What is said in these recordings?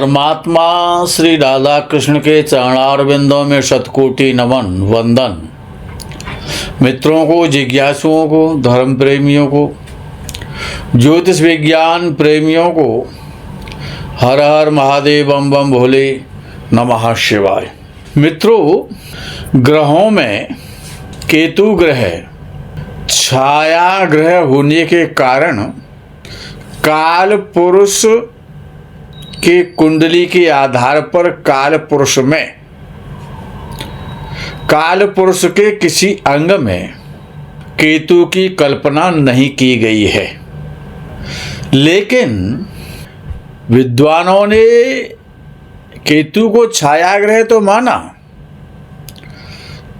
परमात्मा श्री राधा कृष्ण के चरणारविंदों में शतकोटि नमन वंदन। मित्रों को, जिज्ञासुओं को, धर्म प्रेमियों को, ज्योतिष विज्ञान प्रेमियों को हर हर महादेव बम बम भोले नमः शिवाय। मित्रों, ग्रहों में केतु ग्रह छाया ग्रह होने के कारण काल पुरुष के कुंडली के आधार पर काल पुरुष के किसी अंग में केतु की कल्पना नहीं की गई है, लेकिन विद्वानों ने केतु को छाया ग्रह तो माना।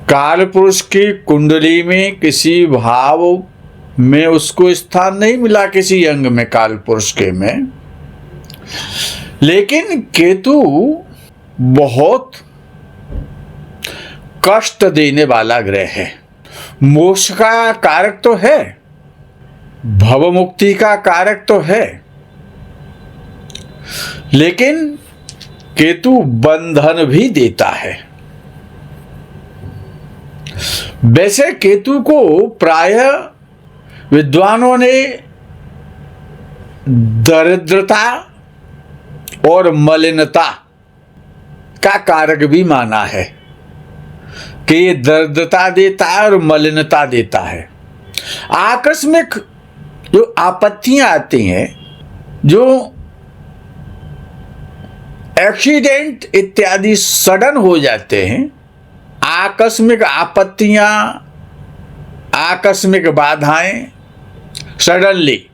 काल पुरुष की कुंडली में किसी भाव में उसको स्थान नहीं मिला, किसी अंग में काल पुरुष के में, लेकिन केतु बहुत कष्ट देने वाला ग्रह है। मोक्ष का कारक तो है, भव मुक्ति का कारक तो है, लेकिन केतु बंधन भी देता है। वैसे केतु को प्रायः विद्वानों ने दरिद्रता और मलिनता का कारक भी माना है कि ये दरिद्रता देता है और मलिनता देता है। आकस्मिक जो आपत्तियां आती हैं, जो एक्सीडेंट इत्यादि सडन हो जाते हैं, आकस्मिक आपत्तियां, आकस्मिक बाधाएं सडनली,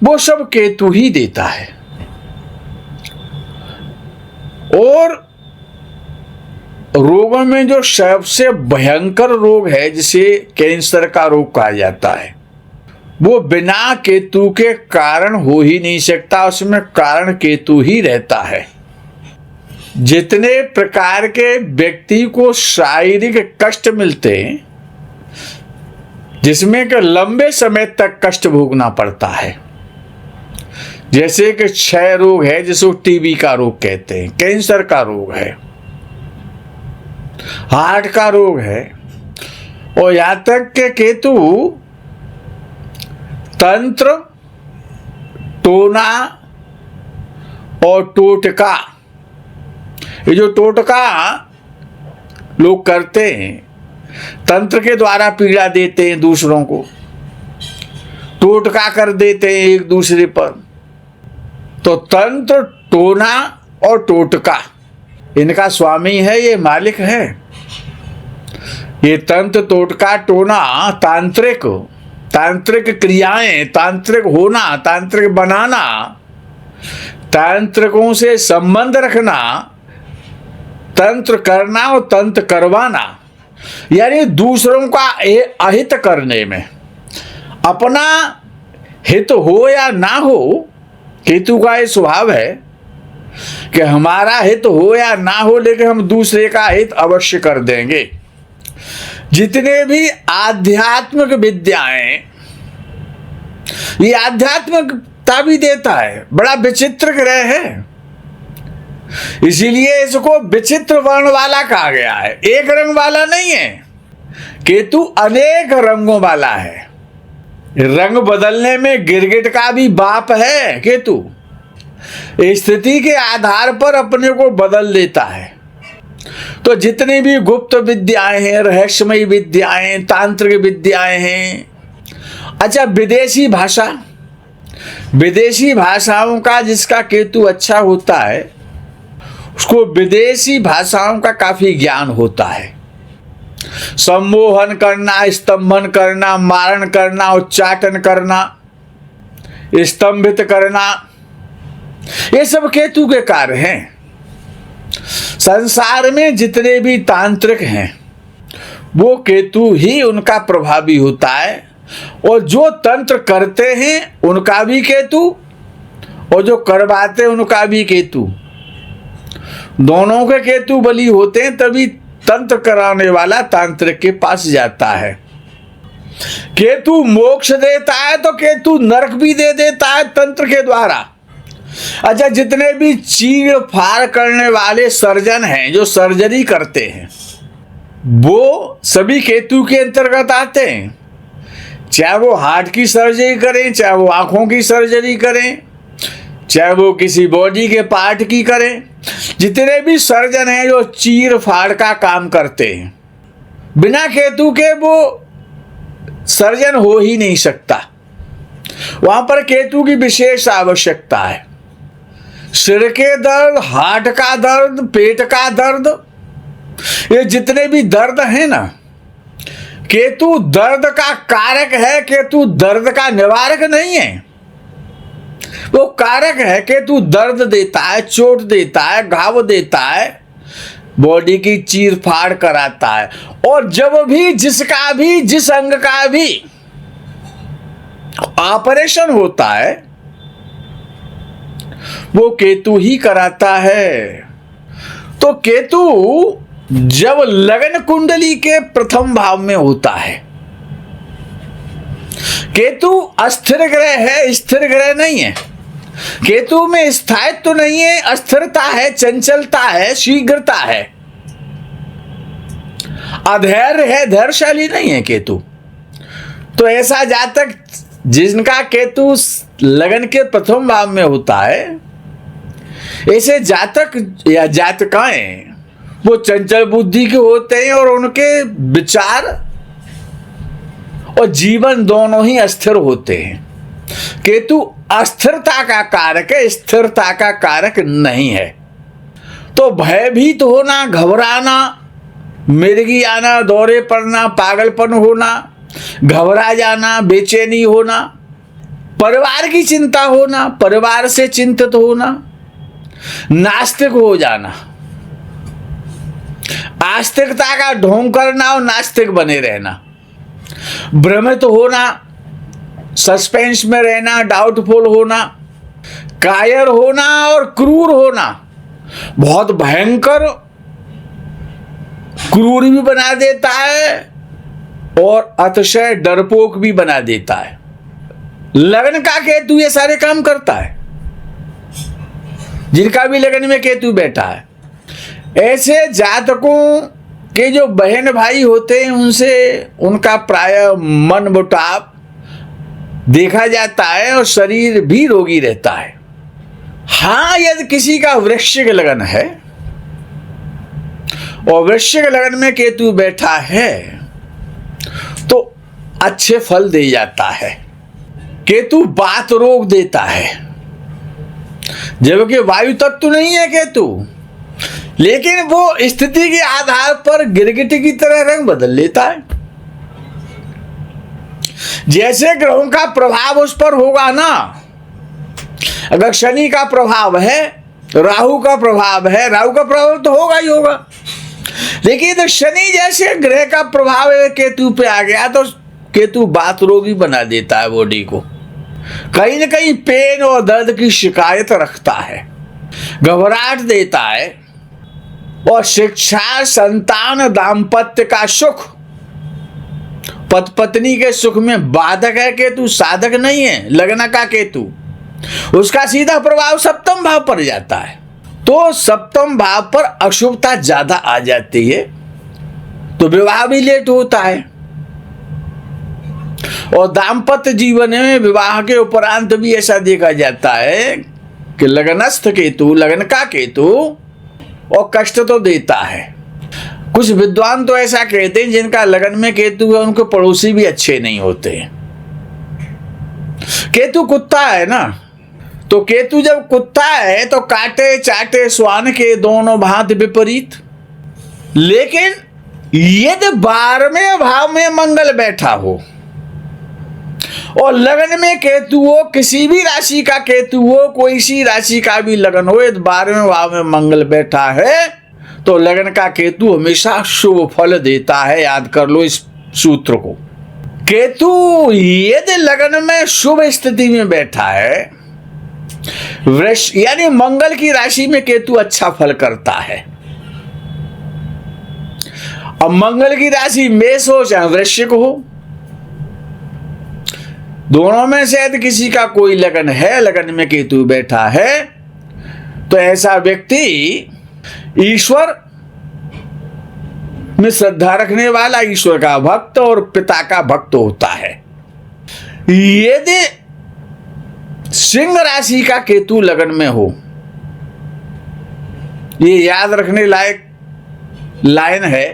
वो सब केतु ही देता है। और रोगों में जो सबसे भयंकर रोग है, जिसे कैंसर का रोग कहा जाता है, वो बिना केतु के कारण हो ही नहीं सकता, उसमें कारण केतु ही रहता है। जितने प्रकार के व्यक्ति को शारीरिक कष्ट मिलते हैं, जिसमें कि लंबे समय तक कष्ट भोगना पड़ता है, जैसे कि क्षय रोग है, जिसको टीबी का रोग कहते हैं, कैंसर का रोग है, हार्ट का रोग है, और यहां तक कि केतु तंत्र, टोना और टोटका, ये जो टोटका लोग करते हैं, तंत्र के द्वारा पीड़ा देते हैं दूसरों को, टोटका कर देते हैं एक दूसरे पर, तो तंत्र, टोना और टोटका इनका स्वामी है, ये मालिक है। ये तंत्र, टोटका, टोना तांत्रिक क्रियाएं, तांत्रिक होना, तांत्रिक बनाना, तांत्रिकों से संबंध रखना, तंत्र करना और तंत्र करवाना, यानी दूसरों का अहित करने में। अपना हित हो या ना हो, केतु का ये स्वभाव है कि हमारा हित हो या ना हो, लेकिन हम दूसरे का हित अवश्य कर देंगे। जितने भी आध्यात्मिक विद्याएं, ये आध्यात्मिकता भी देता है। बड़ा विचित्र ग्रह है, इसीलिए इसको विचित्र वर्ण वाला कहा गया है। एक रंग वाला नहीं है, केतु अनेक रंगों वाला है। रंग बदलने में गिरगिट का भी बाप है केतु। स्थिति के आधार पर अपने को बदल लेता है। तो जितनी भी गुप्त विद्याएं हैं, रहस्यमयी विद्याएं, तांत्रिक विद्याएं हैं। अच्छा, विदेशी भाषाओं का जिसका केतु अच्छा होता है, उसको विदेशी भाषाओं का काफी ज्ञान होता है। सम्मोहन करना, स्तंभन करना, मारण करना, उच्चाटन करना, स्तंभित करना, ये सब केतु के कार्य हैं। संसार में जितने भी तांत्रिक हैं, वो केतु ही उनका प्रभावी होता है। और जो तंत्र करते हैं उनका भी केतु, और जो करवाते हैं उनका भी केतु। दोनों के केतु बली होते हैं, तभी तंत्र कराने वाला तांत्रिक के पास जाता है। केतु मोक्ष देता है तो केतु नरक भी दे देता है तंत्र के द्वारा। अच्छा, जितने भी चीड़ फाड़ करने वाले सर्जन हैं, जो सर्जरी करते हैं, वो सभी केतु के अंतर्गत आते हैं। चाहे वो हार्ट की सर्जरी करें, चाहे वो आंखों की सर्जरी करें, चाहे वो किसी बॉडी के पार्ट की करें, जितने भी सर्जन हैं जो चीर फाड़ का काम करते हैं, बिना केतु के वो सर्जन हो ही नहीं सकता। वहां पर केतु की विशेष आवश्यकता है। सिर के दर्द, हार्ट का दर्द, पेट का दर्द, ये जितने भी दर्द हैं ना, केतु दर्द का कारक है, केतु दर्द का निवारक नहीं है। वो कारक है। केतु दर्द देता है, चोट देता है, घाव देता है, बॉडी की चीर फाड़ कराता है। और जब भी जिसका भी, जिस अंग का भी ऑपरेशन होता है, वो केतु ही कराता है। तो केतु जब लगन कुंडली के प्रथम भाव में होता है, केतु अस्थिर ग्रह है, स्थिर ग्रह नहीं है। केतु में स्थायित्व तो नहीं है, अस्थिरता है, चंचलता है, शीघ्रता है, अधैर्य है, धैर्यशाली नहीं है केतु। तो ऐसा जातक जिनका केतु लगन के प्रथम भाव में होता है, ऐसे जातक या जातकाएं वो चंचल बुद्धि के होते हैं और उनके विचार और जीवन दोनों ही अस्थिर होते हैं। केतु अस्थिरता का कारक है, स्थिरता का कारक नहीं है। तो भयभीत होना, घबराना, मिर्गी आना, दौरे पड़ना, पागलपन होना, घबरा जाना, बेचैनी होना, परिवार की चिंता होना, परिवार से चिंतित होना, नास्तिक हो जाना, आस्तिकता का ढोंग करना और नास्तिक बने रहना, भ्रमित होना, सस्पेंस में रहना, डाउटफुल होना, कायर होना और क्रूर होना। बहुत भयंकर क्रूर भी बना देता है और अतिशय डरपोक भी बना देता है। लगन का केतु ये सारे काम करता है। जिनका भी लगन में केतु बैठा है, ऐसे जातकों के जो बहन भाई होते हैं, उनसे उनका प्राय मन मुटाव देखा जाता है और शरीर भी रोगी रहता है। हाँ, यदि किसी का वृश्चिक लगन है और वृश्चिक लगन में केतु बैठा है तो अच्छे फल दे जाता है। केतु बात रोक देता है, जबकि वायु तत्व नहीं है केतु, लेकिन वो स्थिति के आधार पर गिरगिटी की तरह रंग बदल लेता है। जैसे ग्रहों का प्रभाव उस पर होगा ना, अगर शनि का प्रभाव है, राहु का प्रभाव है, राहु का प्रभाव तो होगा ही होगा, लेकिन शनि जैसे ग्रह का प्रभाव केतु पे आ गया तो केतु बात रोगी बना देता है बॉडी को। कहीं न कहीं पेन और दर्द की शिकायत रखता है, घबराहट देता है और शिक्षा, संतान, दाम्पत्य का सुख, पति पत्नी के सुख में बाधक है केतु, साधक नहीं है। लगन का केतु, उसका सीधा प्रभाव सप्तम भाव पर जाता है, तो सप्तम भाव पर अशुभता ज्यादा आ जाती है, तो विवाह भी लेट होता है। और दाम्पत्य जीवन में विवाह के उपरांत भी ऐसा देखा जाता है कि लगनस्थ केतु, लगन का केतु और कष्ट तो देता है। कुछ विद्वान तो ऐसा कहते हैं जिनका लगन में केतु है, उनके पड़ोसी भी अच्छे नहीं होते। केतु कुत्ता है ना, तो केतु जब कुत्ता है तो काटे चाटे स्वान के दोनों भांति विपरीत। लेकिन यदि 12वें भाव में मंगल बैठा हो और लगन में केतु हो, किसी भी राशि का केतु हो, कोई सी राशि का भी लगन हो, यदि 12वें भाव में मंगल बैठा है तो लगन का केतु हमेशा शुभ फल देता है। याद कर लो इस सूत्र को। केतु यदि लगन में शुभ स्थिति में बैठा है, वृष यानी मंगल की राशि में केतु अच्छा फल करता है। अब मंगल की राशि मेष हो चाहे वृश्चिक हो, दोनों में से यदि किसी का कोई लगन है, लगन में केतु बैठा है, तो ऐसा व्यक्ति ईश्वर में श्रद्धा रखने वाला, ईश्वर का भक्त और पिता का भक्त होता है। यदि सिंह राशि का केतु लगन में हो, ये याद रखने लायक लाइन है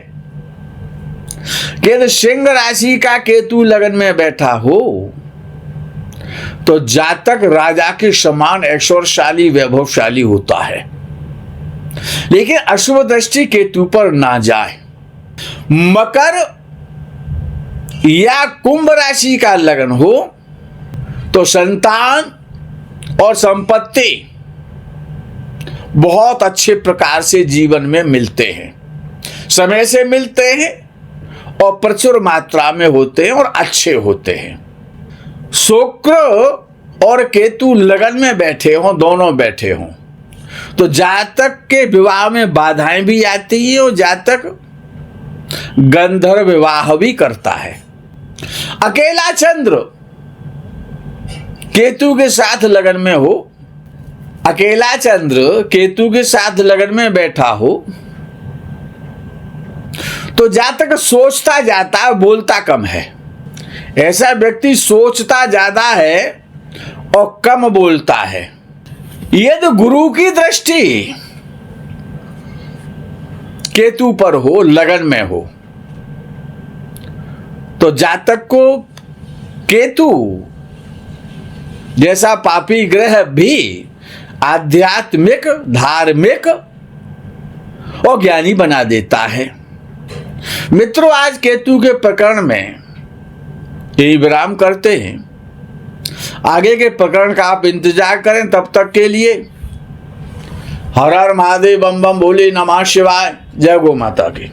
कि यदि सिंह राशि का केतु लगन में बैठा हो तो जातक राजा के समान ऐश्वर्यशाली वैभवशाली होता है। लेकिन अशुभ दृष्टि केतु पर ना जाए। मकर या कुंभ राशि का लगन हो तो संतान और संपत्ति बहुत अच्छे प्रकार से जीवन में मिलते हैं, समय से मिलते हैं और प्रचुर मात्रा में होते हैं और अच्छे होते हैं। शुक्र और केतु लगन में बैठे हों, दोनों बैठे हों, तो जातक के विवाह में बाधाएं भी आती है और जातक गंधर्व विवाह भी करता है। अकेला चंद्र केतु के साथ लगन में हो, अकेला चंद्र केतु के साथ लगन में बैठा हो तो जातक सोचता जाता, बोलता कम है। ऐसा व्यक्ति सोचता ज्यादा है और कम बोलता है। यदि गुरु की दृष्टि केतु पर हो, लगन में हो, तो जातक को केतु जैसा पापी ग्रह भी आध्यात्मिक, धार्मिक और ज्ञानी बना देता है। मित्रों, आज केतु के प्रकरण में यही विराम करते हैं। आगे के प्रकरण का आप इंतजार करें। तब तक के लिए हर हर महादेव, बम बम भोले, नमः शिवाय, जय गौ माता की।